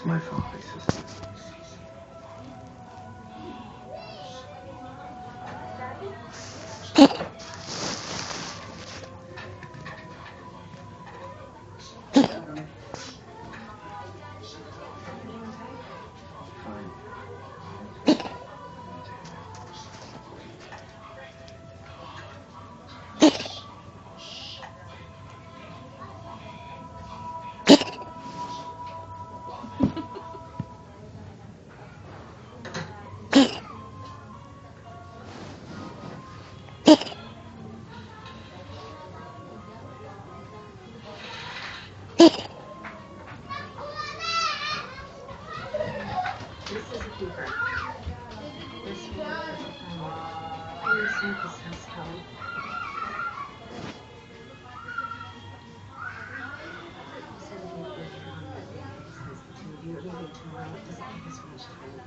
My fault, big sister. This is a keeper. This one is a this house color. So we can put it on that day because the two of you are leaving tomorrow. It doesn't take us much time.